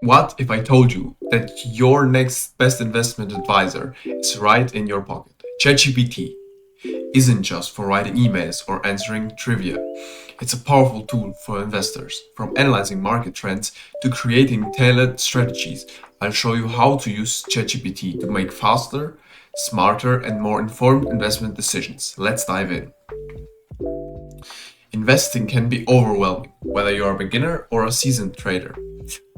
What if I told you that your next best investment advisor is right in your pocket? ChatGPT isn't just for writing emails or answering trivia. It's a powerful tool for investors. From analyzing market trends to creating tailored strategies, I'll show you how to use ChatGPT to make faster, smarter, and more informed investment decisions. Let's dive in. Investing can be overwhelming, whether you're a beginner or a seasoned trader.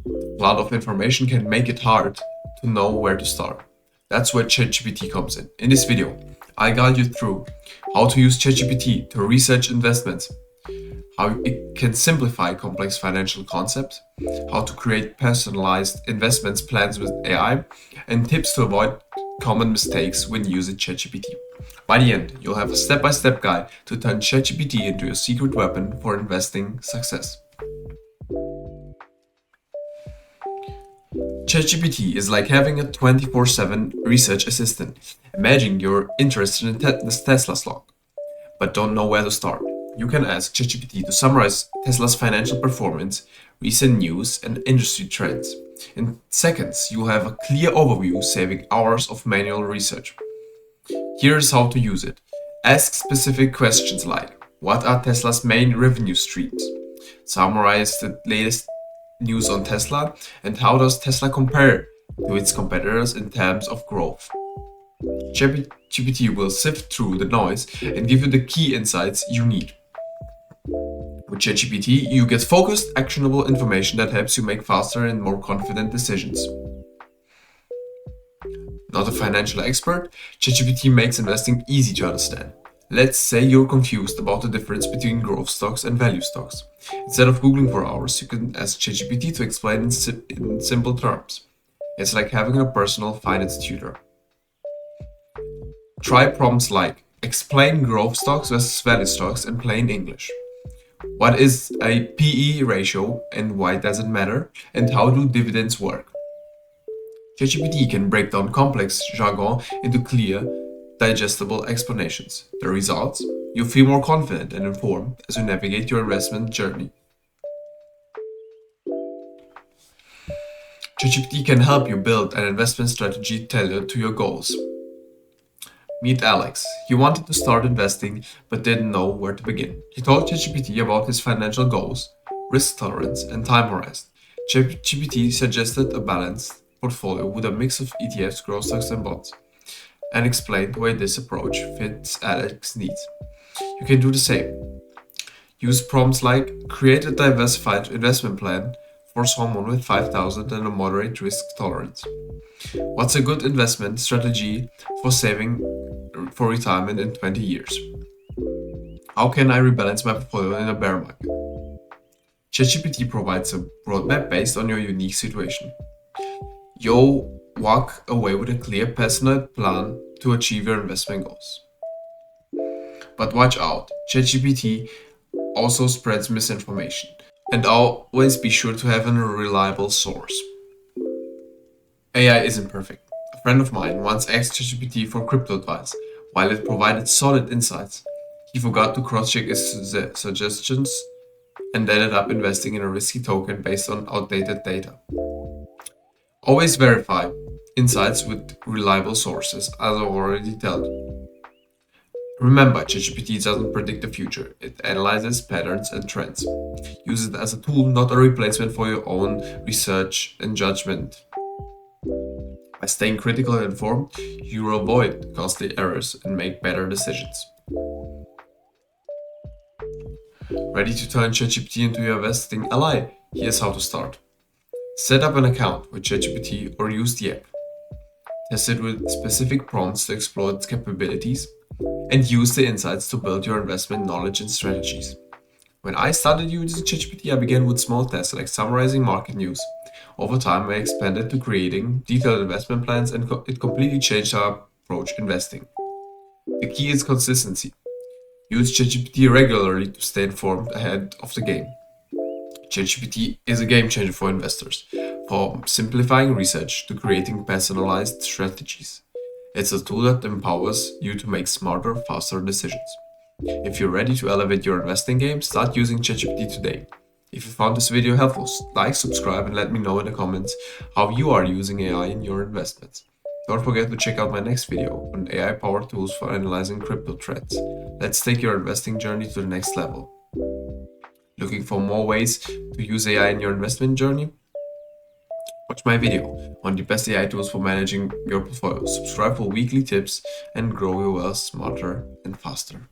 A lot of information can make it hard to know where to start. That's where ChatGPT comes in. In this video, I guide you through how to use ChatGPT to research investments, how it can simplify complex financial concepts, how to create personalized investments plans with AI, and tips to avoid common mistakes when using ChatGPT. By the end, you'll have a step-by-step guide to turn ChatGPT into your secret weapon for investing success. ChatGPT is like having a 24/7 research assistant. Imagine you're interested in this Tesla stock, but don't know where to start. You can ask ChatGPT to summarize Tesla's financial performance, recent news, and industry trends. In seconds, you'll have a clear overview, saving hours of manual research. Here's how to use it. Ask specific questions like, what are Tesla's main revenue streams? Summarize the latest news on Tesla, and how does Tesla compare to its competitors in terms of growth? ChatGPT will sift through the noise and give you the key insights you need. With ChatGPT, you get focused, actionable information that helps you make faster and more confident decisions. Not a financial expert, ChatGPT makes investing easy to understand. Let's say you're confused about the difference between growth stocks and value stocks. Instead of Googling for hours, you can ask ChatGPT to explain in simple terms. It's like having a personal finance tutor. Try prompts like, explain growth stocks versus value stocks in plain English. What is a PE ratio and why does it matter? And how do dividends work? ChatGPT can break down complex jargon into clear, digestible explanations. The results? You feel more confident and informed as you navigate your investment journey. ChatGPT can help you build an investment strategy tailored to your goals. Meet Alex. He wanted to start investing but didn't know where to begin. He told ChatGPT about his financial goals, risk tolerance, and time horizon. ChatGPT suggested a balanced portfolio with a mix of ETFs, growth stocks, and bonds, and explained why this approach fits Alex's needs. You can do the same. Use prompts like, create a diversified investment plan for someone with 5,000 and a moderate risk tolerance. What's a good investment strategy for saving for retirement in 20 years? How can I rebalance my portfolio in a bear market? ChatGPT provides a roadmap based on your unique situation. You'll walk away with a clear personal plan to achieve your investment goals. But watch out, ChatGPT also spreads misinformation, and always be sure to have a reliable source. AI isn't perfect. A friend of mine once asked ChatGPT for crypto advice. While it provided solid insights, he forgot to cross-check his suggestions and ended up investing in a risky token based on outdated data. Always verify insights with reliable sources, as I've already told you. Remember, ChatGPT doesn't predict the future, it analyzes patterns and trends. Use it as a tool, not a replacement for your own research and judgment. By staying critical and informed, you will avoid costly errors and make better decisions. Ready to turn ChatGPT into your investing ally? Here's how to start. Set up an account with ChatGPT or use the app. Test it with specific prompts to explore its capabilities, and use the insights to build your investment knowledge and strategies. When I started using ChatGPT, I began with small tests like summarizing market news. Over time, I expanded to creating detailed investment plans, and it completely changed how I approach investing. The key is consistency. Use ChatGPT regularly to stay informed ahead of the game. ChatGPT is a game changer for investors, from simplifying research to creating personalized strategies. It's a tool that empowers you to make smarter, faster decisions. If you're ready to elevate your investing game, start using ChatGPT today. If you found this video helpful, like, subscribe, and let me know in the comments how you are using AI in your investments. Don't forget to check out my next video on AI-powered tools for analyzing crypto trends. Let's take your investing journey to the next level. Looking for more ways to use AI in your investment journey? Watch my video on the best AI tools for managing your portfolio. Subscribe for weekly tips and grow your wealth smarter and faster.